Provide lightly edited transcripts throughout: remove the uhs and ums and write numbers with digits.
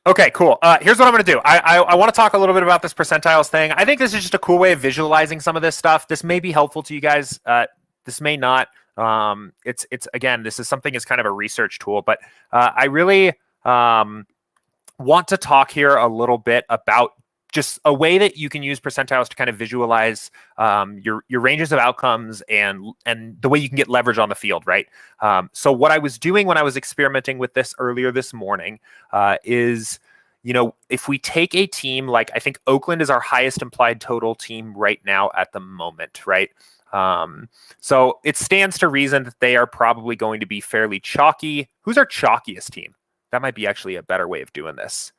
Okay, cool. Here's what I'm going to do. I want to talk a little bit about this percentiles thing. I think this is just a cool way of visualizing some of this stuff. This may be helpful to you guys. This may not. It's again, this is something as kind of a research tool, but I really want to talk here a little bit about just a way that you can use percentiles to kind of visualize your ranges of outcomes and the way you can get leverage on the field, right? So what I was doing when I was experimenting with this earlier this morning is, if we take a team like, I think Oakland is our highest implied total team right now at the moment, right? So it stands to reason that they are probably going to be fairly chalky. Who's our chalkiest team? That might be actually a better way of doing this.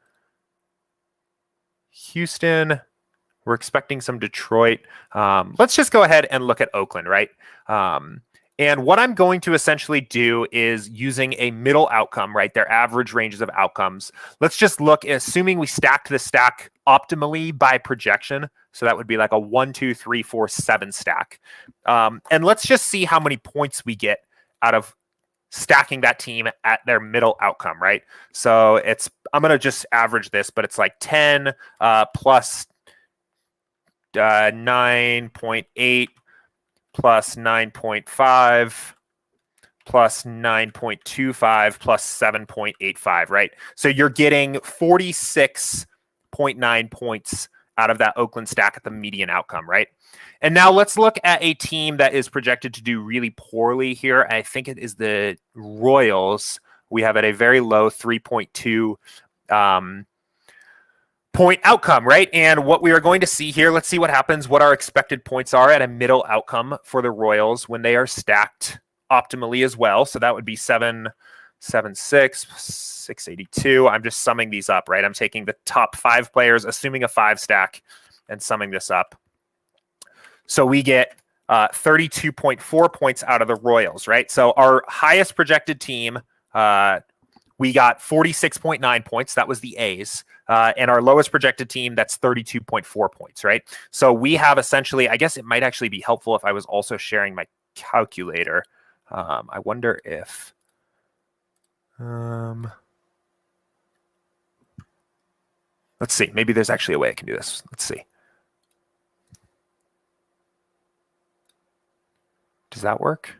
Houston, we're expecting some Detroit. Let's just go ahead and look at Oakland, right? And what I'm going to essentially do is using a middle outcome, right? Their average ranges of outcomes. Let's just look, assuming we stacked the stack optimally by projection. So that would be like a 1, 2, 3, 4, 7 stack. And let's just see how many points we get out of stacking that team at their middle outcome, right? So I'm going to just average this, but it's like 10 plus 9.8 plus 9.5 plus 9.25 plus 7.85, right? So you're getting 46.9 points out of that Oakland stack at the median outcome, right? And now let's look at a team that is projected to do really poorly here. I think it is the Royals. We have at a very low 3.2 point outcome, right? And what we are going to see here, let's see what happens, what our expected points are at a middle outcome for the Royals when they are stacked optimally as well. So that would be 776, 682. I'm just summing these up, right? I'm taking the top 5 players, assuming a 5 stack, and summing this up. So we get 32.4 points out of the Royals, right? So our highest projected team, we got 46.9 points. That was the A's. And our lowest projected team, that's 32.4 points, right? So we have essentially, I guess it might actually be helpful if I was also sharing my calculator. I wonder if... let's see. Maybe there's actually a way I can do this. Let's see. Does that work?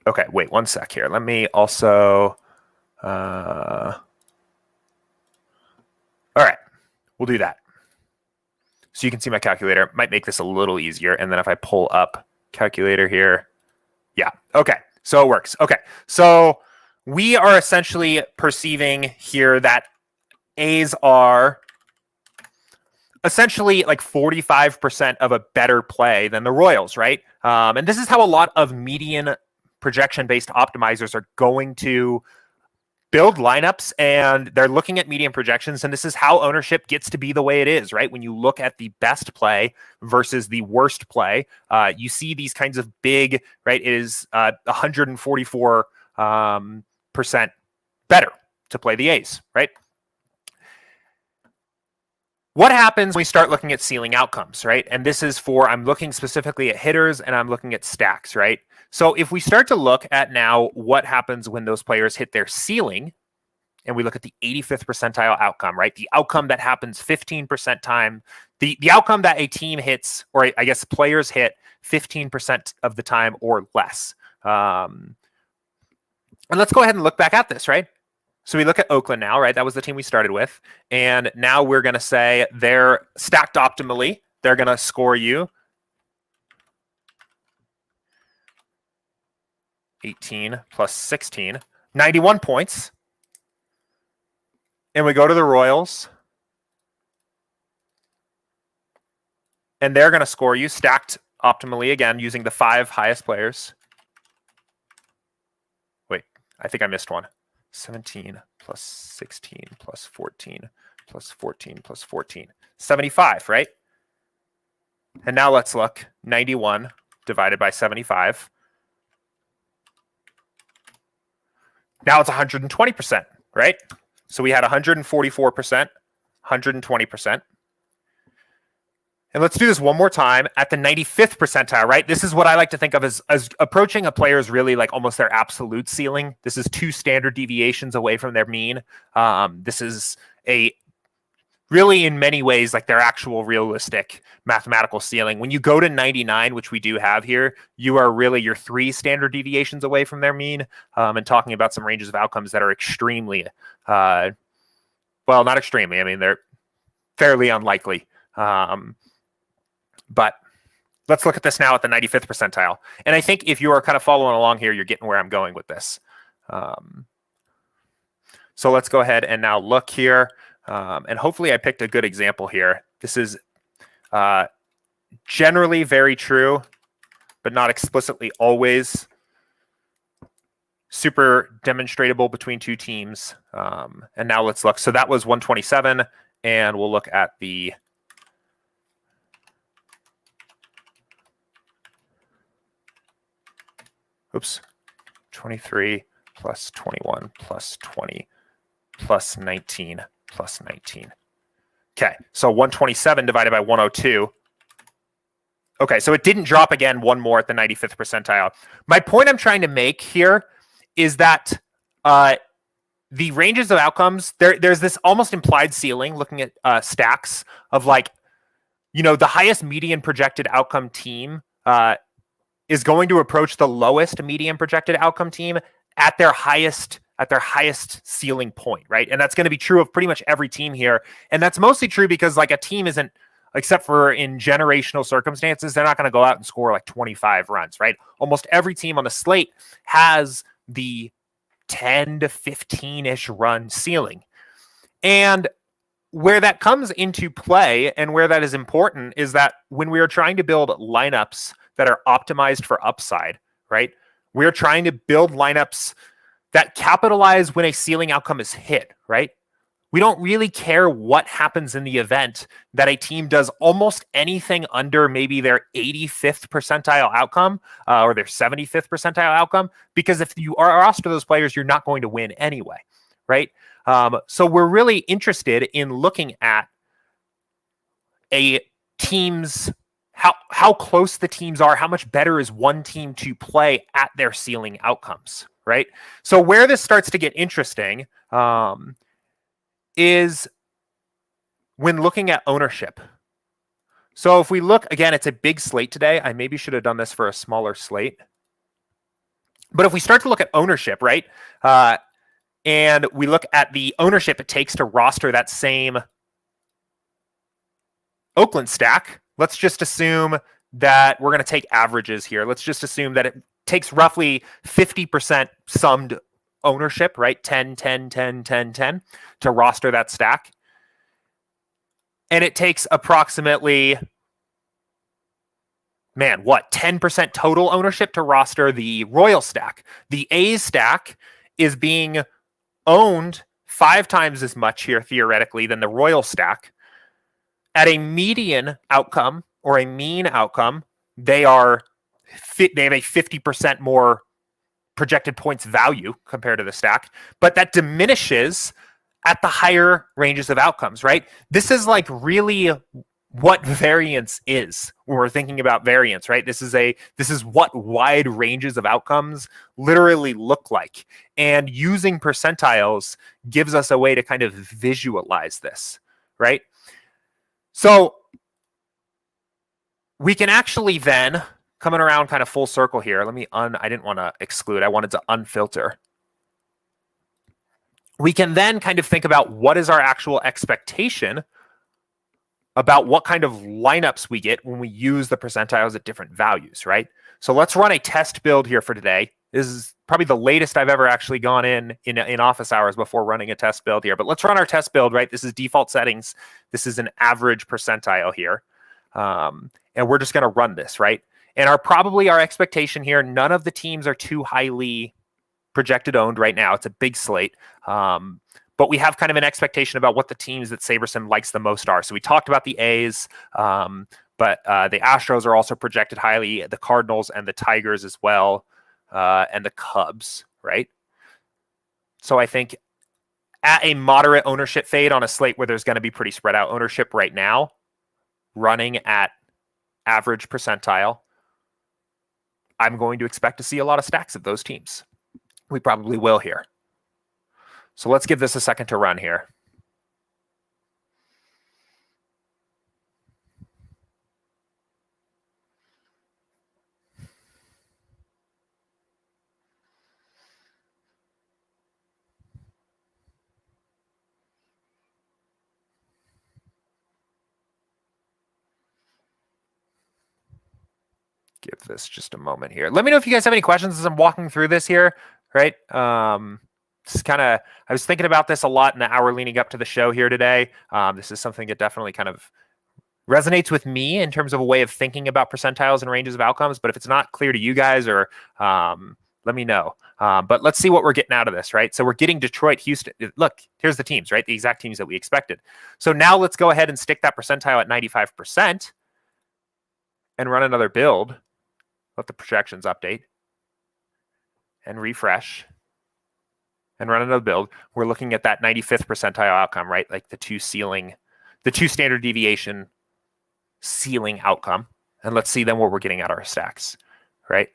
Okay, wait 1 sec here. Let me also... all right, we'll do that. So you can see my calculator. Might make this a little easier. And then if I pull up calculator here, yeah, okay, so it works. Okay, so we are essentially perceiving here that A's are essentially like 45% of a better play than the Royals, right? And this is how a lot of median projection-based optimizers are going to build lineups, and they're looking at median projections, and this is how ownership gets to be the way it is, right? When you look at the best play versus the worst play, you see these kinds of big, right? It is 144% better to play the A's, right? What happens when we start looking at ceiling outcomes, right? And this is I'm looking specifically at hitters and I'm looking at stacks, right? So if we start to look at now what happens when those players hit their ceiling, and we look at the 85th percentile outcome, right? The outcome that happens 15% time, the outcome that a team hits, or I guess players hit 15% of the time or less. And let's go ahead and look back at this, right? So we look at Oakland now, right? That was the team we started with. And now we're going to say they're stacked optimally. They're going to score you 18 plus 16, 91 points. And we go to the Royals. And they're going to score you stacked optimally, again, using the 5 highest players. Wait, I think I missed one. 17 plus 16 plus 14 plus 14 plus 14. 75, right? And now let's look. 91 divided by 75. Now it's 120%, right? So we had 144%, 120%. And let's do this one more time at the 95th percentile, right? This is what I like to think of as approaching a player's really like almost their absolute ceiling. This is 2 standard deviations away from their mean. This is a really in many ways like their actual realistic mathematical ceiling. When you go to 99, which we do have here, you are really your 3 standard deviations away from their mean, and talking about some ranges of outcomes that are extremely, well, not extremely. I mean, they're fairly unlikely. But let's look at this now at the 95th percentile. And I think if you are kind of following along here, you're getting where I'm going with this. So let's go ahead and now look here. And hopefully I picked a good example here. This is generally very true, but not explicitly always super demonstratable between 2 teams. And now let's look. So that was 127, and we'll look at the oops, 23 plus 21 plus 20 plus 19 plus 19. Okay, so 127 divided by 102. Okay, so it didn't drop again one more at the 95th percentile. My point I'm trying to make here is that the ranges of outcomes, there's this almost implied ceiling looking at stacks of like, you know, the highest median projected outcome team is going to approach the lowest median projected outcome team at their highest ceiling point, right? And that's going to be true of pretty much every team here. And that's mostly true because like a team isn't, except for in generational circumstances, they're not going to go out and score like 25 runs, right? Almost every team on the slate has the 10 to 15-ish run ceiling. And where that comes into play and where that is important is that when we are trying to build lineups that are optimized for upside, right? We're trying to build lineups that capitalize when a ceiling outcome is hit, right? We don't really care what happens in the event that a team does almost anything under maybe their 85th percentile outcome or their 75th percentile outcome, because if you are roster those players, you're not going to win anyway, right? So we're really interested in looking at a team's how close the teams are, how much better is one team to play at their ceiling outcomes, right? So where this starts to get interesting is when looking at ownership. So if we look, again, it's a big slate today. I maybe should have done this for a smaller slate. But if we start to look at ownership, right, and we look at the ownership it takes to roster that same Oakland stack, let's just assume that we're going to take averages here. Let's just assume that it takes roughly 50% summed ownership, right? 10, 10, 10, 10, 10 to roster that stack. And it takes approximately, 10% total ownership to roster the Royal stack. The A's stack is being owned 5 times as much here theoretically than the Royal stack. At a median outcome or a mean outcome, they have a 50% more projected points value compared to the stack, but that diminishes at the higher ranges of outcomes, right? This is like really what variance is when we're thinking about variance, right? This is what wide ranges of outcomes literally look like. And using percentiles gives us a way to kind of visualize this, right? So we can actually then, coming around kind of full circle here, I didn't want to exclude, I wanted to unfilter. We can then kind of think about what is our actual expectation about what kind of lineups we get when we use the percentiles at different values, right? So let's run a test build here for today. This is probably the latest I've ever actually gone in office hours before running a test build here. But let's run our test build, right? This is default settings. This is an average percentile here. And we're just going to run this, right? And our expectation here, none of the teams are too highly projected owned right now. It's a big slate. But we have kind of an expectation about what the teams that SaberSim likes the most are. So we talked about the A's, but the Astros are also projected highly, the Cardinals and the Tigers as well, and the Cubs, right? So I think at a moderate ownership fade on a slate where there's going to be pretty spread out ownership right now, running at average percentile, I'm going to expect to see a lot of stacks of those teams. We probably will here. So let's give this a second to run here. Give this just a moment here. Let me know if you guys have any questions as I'm walking through this here, right? Just kind of, I was thinking about this a lot in the hour leading up to the show here today. This is something that definitely kind of resonates with me in terms of a way of thinking about percentiles and ranges of outcomes. But if it's not clear to you guys, or let me know. But let's see what we're getting out of this, right? So we're getting Detroit, Houston. Look, here's the teams, right? The exact teams that we expected. So now let's go ahead and stick that percentile at 95% and run another build. Let the projections update and refresh and run another build. We're looking at that 95th percentile outcome, right? Like the two standard deviation ceiling outcome. And let's see then what we're getting out of our stacks, right?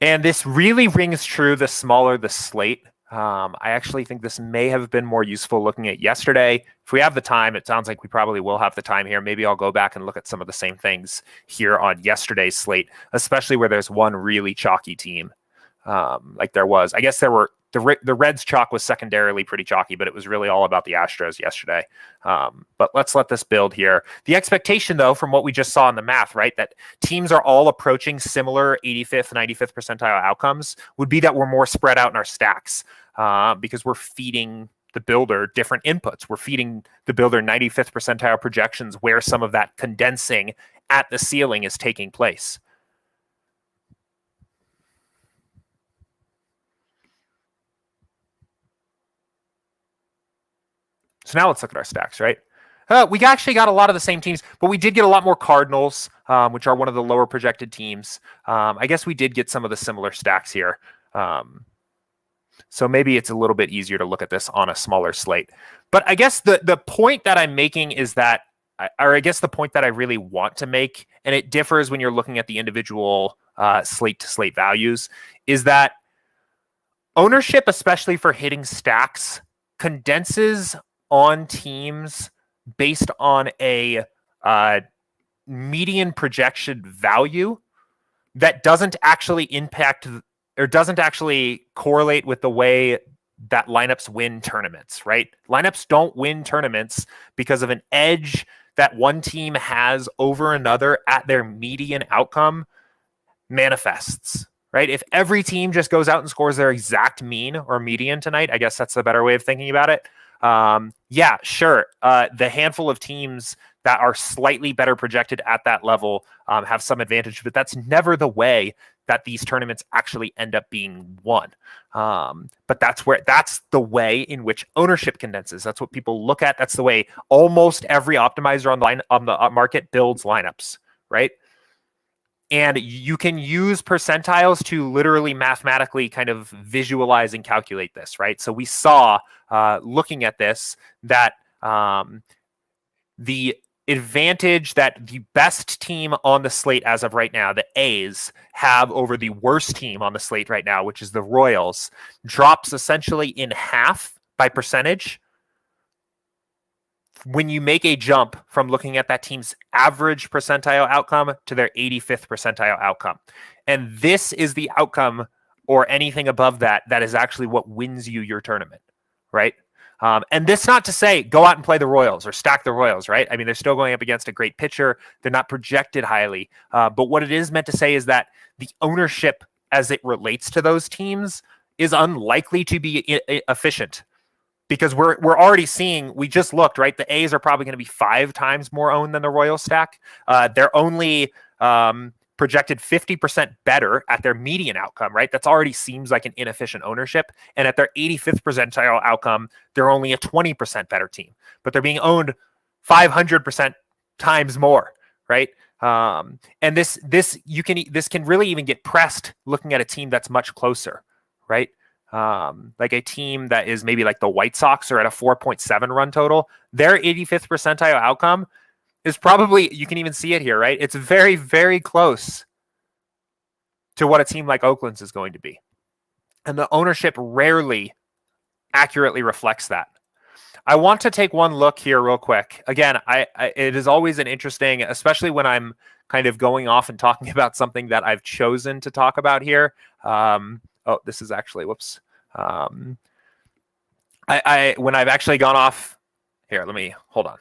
And this really rings true the smaller the slate. I actually think this may have been more useful looking at yesterday. If we have the time, it sounds like we probably will have the time here. Maybe I'll go back and look at some of the same things here on yesterday's slate, especially where there's one really chalky team. Like there was. I guess there were the Reds chalk was secondarily pretty chalky, but it was really all about the Astros yesterday. But let's let this build here. The expectation, though, from what we just saw in the math, right, that teams are all approaching similar 85th, 95th percentile outcomes would be that we're more spread out in our stacks because we're feeding the builder different inputs. We're feeding the builder 95th percentile projections where some of that condensing at the ceiling is taking place. So now let's look at our stacks, right? We actually got a lot of the same teams, but we did get a lot more Cardinals, which are one of the lower projected teams. I guess we did get some of the similar stacks here. So maybe it's a little bit easier to look at this on a smaller slate. But I guess the point that I'm making is that, or I guess the point that I really want to make, and it differs when you're looking at the individual slate-to-slate values, is that ownership, especially for hitting stacks, condenses on teams based on a median projection value that doesn't actually impact or doesn't actually correlate with the way that lineups win tournaments, right? Lineups don't win tournaments because of an edge that one team has over another at their median outcome manifests, right? If every team just goes out and scores their exact mean or median tonight, I guess that's the better way of thinking about it. Yeah, sure. The handful of teams that are slightly better projected at that level have some advantage, but that's never the way that these tournaments actually end up being won. But that's the way in which ownership condenses. That's what people look at. That's the way almost every optimizer on the market builds lineups, right? And you can use percentiles to literally mathematically kind of visualize and calculate this, right? So we saw, looking at this, that the advantage that the best team on the slate as of right now, the A's, have over the worst team on the slate right now, which is the Royals, drops essentially in half by percentage when you make a jump from looking at that team's average percentile outcome to their 85th percentile outcome. And this is the outcome, or anything above that, that is actually what wins you your tournament, right? And this not to say go out and play the Royals or stack the Royals, right? I mean, they're still going up against a great pitcher. They're not projected highly. But what it is meant to say is that the ownership as it relates to those teams is unlikely to be efficient. Because we're already seeing, we just looked, right? The A's are probably going to be 5 times more owned than the Royals stack. They're only projected 50% better at their median outcome, right? That's already seems like an inefficient ownership. And at their 85th percentile outcome, they're only a 20% better team, but they're being owned 500% times more, right? And this can really even get pressed looking at a team that's much closer, right? Like a team that is maybe like the White Sox are at a 4.7 run total. Their 85th percentile outcome is probably, you can even see it here, right? It's very, very close to what a team like Oakland's is going to be. And the ownership rarely accurately reflects that. I want to take one look here real quick. Again, it is always an interesting, especially when I'm kind of going off and talking about something that I've chosen to talk about here. Oh, this is actually, whoops. When I've actually gone off here, hold on.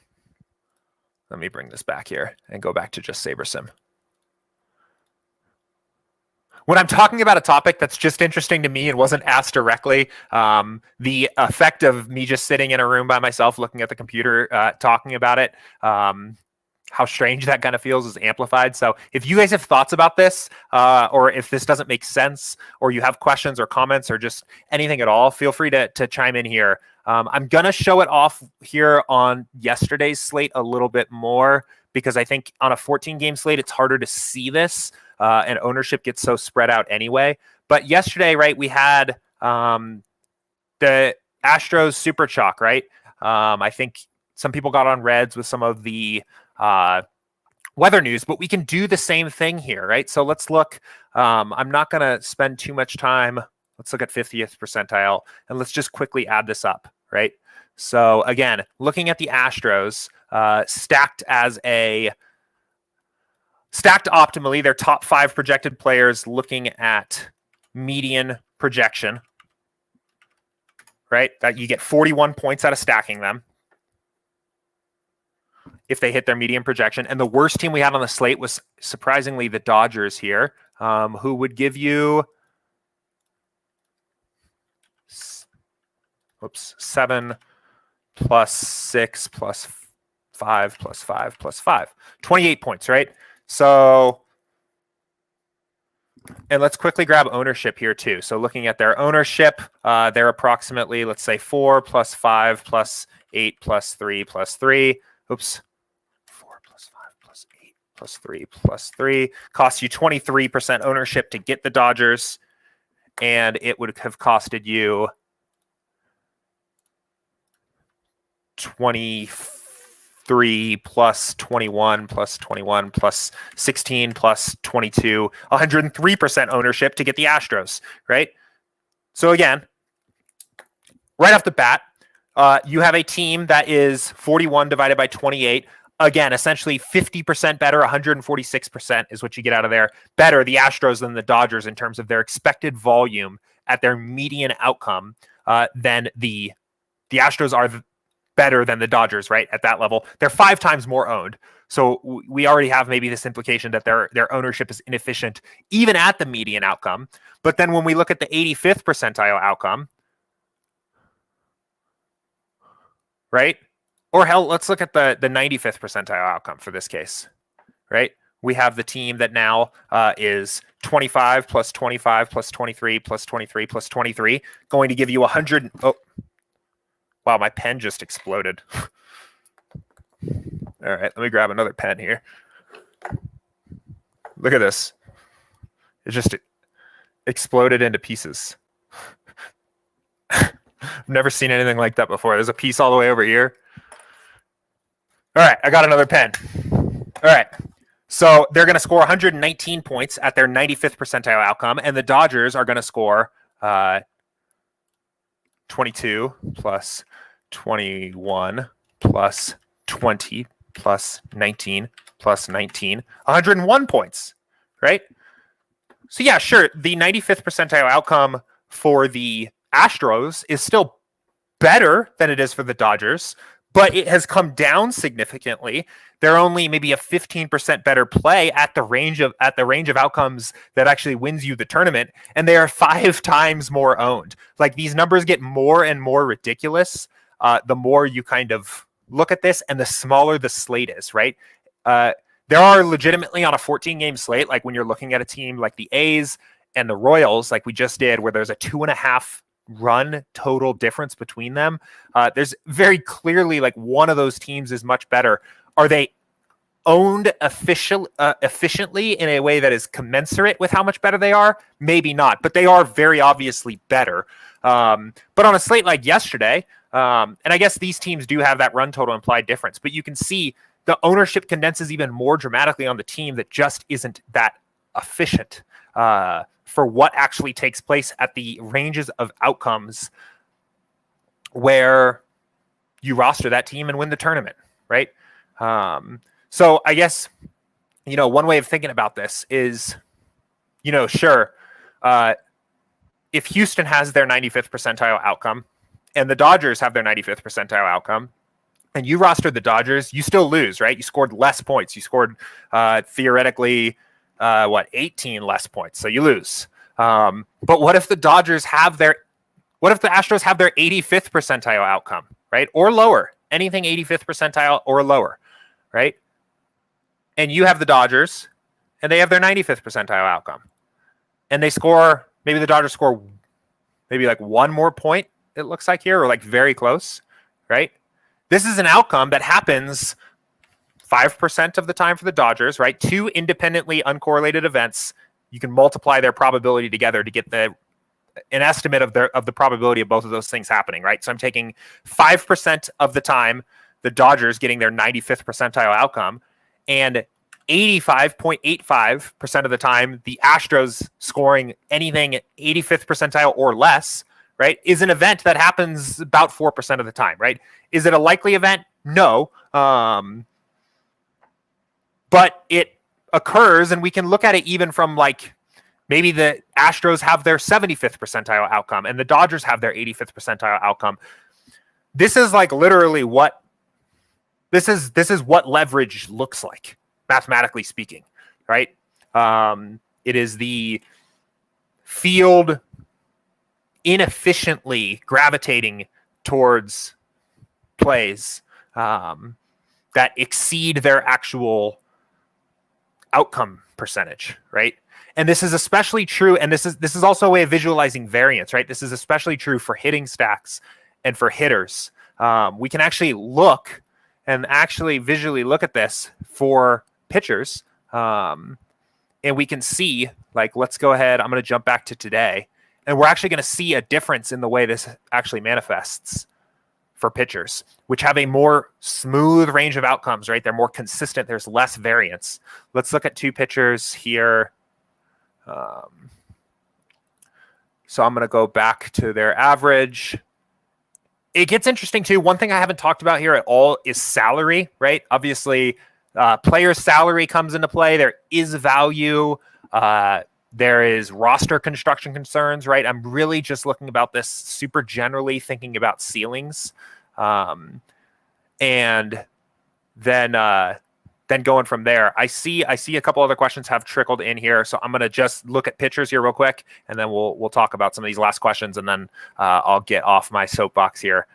Let me bring this back here and go back to just SaberSim. When I'm talking about a topic that's just interesting to me and wasn't asked directly, the effect of me just sitting in a room by myself looking at the computer, talking about it, how strange that kind of feels is amplified. So if you guys have thoughts about this, or if this doesn't make sense, or you have questions or comments or just anything at all, feel free to chime in here. I'm going to show it off here on yesterday's slate a little bit more, because I think on a 14-game slate, it's harder to see this, and ownership gets so spread out anyway. But yesterday, right, we had the Astros Super Chalk, right? I think some people got on Reds with some of the weather news, but we can do the same thing here, right? So let's look. I'm not going to spend too much time. Let's look at 50th percentile, and let's just quickly add this up, right? So again, looking at the Astros, stacked optimally, their top 5 projected players, looking at median projection, right? That you get 41 points out of stacking them if they hit their median projection. And the worst team we had on the slate was surprisingly the Dodgers here, who would give you 7 plus 6 plus 5 plus 5 plus 5. 28 points, right? So, and let's quickly grab ownership here too. So looking at their ownership, they're approximately, let's say 4 plus 5 plus 8 plus 3 plus 3. Oops. 4 plus 5 plus 8 plus 3 plus 3. Costs you 23% ownership to get the Dodgers. And it would have costed you 23 plus 21 plus 21 plus 16 plus 22, 103% ownership to get the Astros, right? So again, right off the bat, you have a team that is 41 divided by 28. Again, essentially 50% better, 146% is what you get out of there. Better, the Astros, than the Dodgers in terms of their expected volume at their median outcome. Than the Astros are better than the Dodgers, right? At that level, they're 5 times more owned. So we already have maybe this implication that their ownership is inefficient even at the median outcome. But then when we look at the 85th percentile outcome, right? Or hell, let's look at the 95th percentile outcome for this case, right? We have the team that now is 25 plus 25 plus 23 plus 23 plus 23, going to give you 100. Oh, wow, my pen just exploded. All right, let me grab another pen here. Look at this. It just exploded into pieces. I've never seen anything like that before. There's a piece all the way over here. All right, I got another pen. All right, so they're going to score 119 points at their 95th percentile outcome, and the Dodgers are going to score 22 plus 21 plus 20 plus 19 plus 19, 101 points, right? So yeah, sure, the 95th percentile outcome for the Astros is still better than it is for the Dodgers, but it has come down significantly. They're only maybe a 15% better play at the range of outcomes that actually wins you the tournament, and they are 5 times more owned. Like, these numbers get more and more ridiculous the more you kind of look at this, and the smaller the slate is, right? there are legitimately on a 14-game slate, like when you're looking at a team like the A's and the Royals, like we just did, where there's a 2.5 run total difference between them. There's very clearly like one of those teams is much better. Are they owned efficiently in a way that is commensurate with how much better they are? Maybe not, but they are very obviously better. But on a slate like yesterday, and I guess these teams do have that run total implied difference, but you can see the ownership condenses even more dramatically on the team that just isn't that efficient for what actually takes place at the ranges of outcomes where you roster that team and win the tournament, right? So I guess, one way of thinking about this is, sure, if Houston has their 95th percentile outcome and the Dodgers have their 95th percentile outcome, and you rostered the Dodgers, you still lose, right? You scored less points. You scored theoretically, 18 less points. So you lose. But what if the Astros have their 85th percentile outcome, right? Or lower, anything 85th percentile or lower, right? And you have the Dodgers and they have their 95th percentile outcome. And maybe the Dodgers score maybe like one more point, it looks like here, or like very close, right? This is an outcome that happens 5% of the time for the Dodgers, right? Two independently uncorrelated events. You can multiply their probability together to get an estimate of the probability of both of those things happening, right? So I'm taking 5% of the time the Dodgers getting their 95th percentile outcome, and 85.85% of the time the Astros scoring anything 85th percentile or less, right, is an event that happens about 4% of the time, right? Is it a likely event? No. But it occurs, and we can look at it even from like maybe the Astros have their 75th percentile outcome and the Dodgers have their 85th percentile outcome. This is like literally what leverage looks like, mathematically speaking, right? It is the field inefficiently gravitating towards plays that exceed their actual outcome percentage, right? And this is especially true, and this is also a way of visualizing variance, right? This is especially true for hitting stacks and for hitters. We can actually look and actually visually look at this for pitchers, and we can see, like, let's go ahead. I'm going to jump back to today, and we're actually going to see a difference in the way this actually manifests for pitchers, which have a more smooth range of outcomes, right? They're more consistent. There's less variance. Let's look at two pitchers here. So I'm going to go back to their average. It gets interesting too. One thing I haven't talked about here at all is salary, right? Obviously, player salary comes into play. There is value. There is roster construction concerns, right? I'm really just looking about this super generally, thinking about ceilings. And then going from there, I see a couple other questions have trickled in here. So I'm going to just look at pitchers here real quick, and then we'll talk about some of these last questions, and then I'll get off my soapbox here.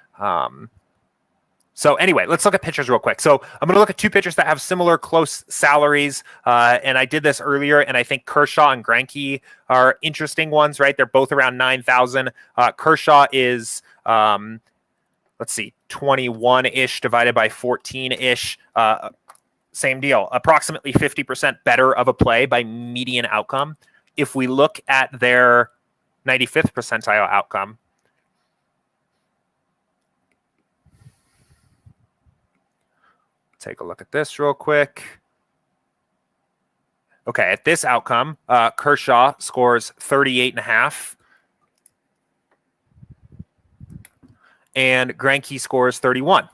So anyway, let's look at pitchers real quick. So I'm going to look at two pitchers that have similar close salaries. And I did this earlier, and I think Kershaw and Greinke are interesting ones, right? They're both around 9,000. Kershaw is, let's see, 21-ish divided by 14-ish. Same deal, approximately 50% better of a play by median outcome. If we look at their 95th percentile outcome, take a look at this real quick. Okay, at this outcome, Kershaw scores 38.5, and Greinke scores 31.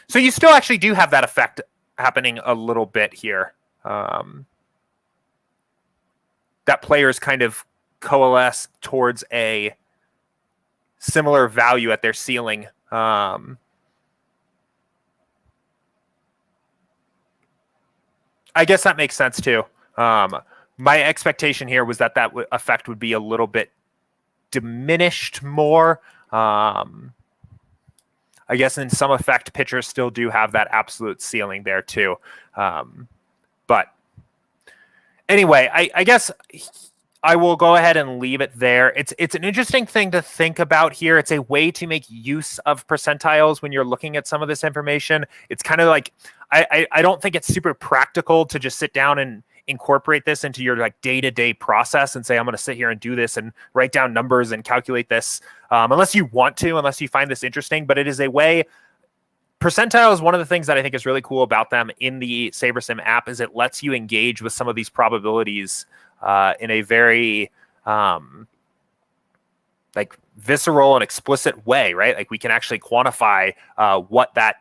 So you still actually do have that effect happening a little bit here. That players kind of coalesce towards a similar value at their ceiling. I guess that makes sense too. My expectation here was that effect would be a little bit diminished more. I guess in some effect, pitchers still do have that absolute ceiling there too. But anyway, I guess I will go ahead and leave it there. It's an interesting thing to think about here. It's a way to make use of percentiles when you're looking at some of this information. It's kind of like, I don't think it's super practical to just sit down and incorporate this into your like day-to-day process and say, I'm going to sit here and do this and write down numbers and calculate this, unless you want to, unless you find this interesting. But it is a way. Percentile is one of the things that I think is really cool about them in the SaberSim app is it lets you engage with some of these probabilities in a very like visceral and explicit way, right? Like we can actually quantify what that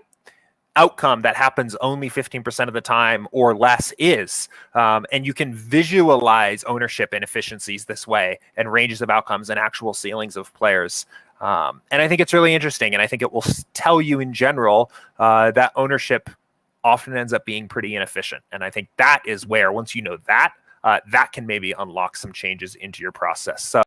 outcome that happens only 15% of the time or less is. And you can visualize ownership inefficiencies this way and ranges of outcomes and actual ceilings of players. And I think it's really interesting. And I think it will tell you in general that ownership often ends up being pretty inefficient. And I think that is where, once you know that, that can maybe unlock some changes into your process. So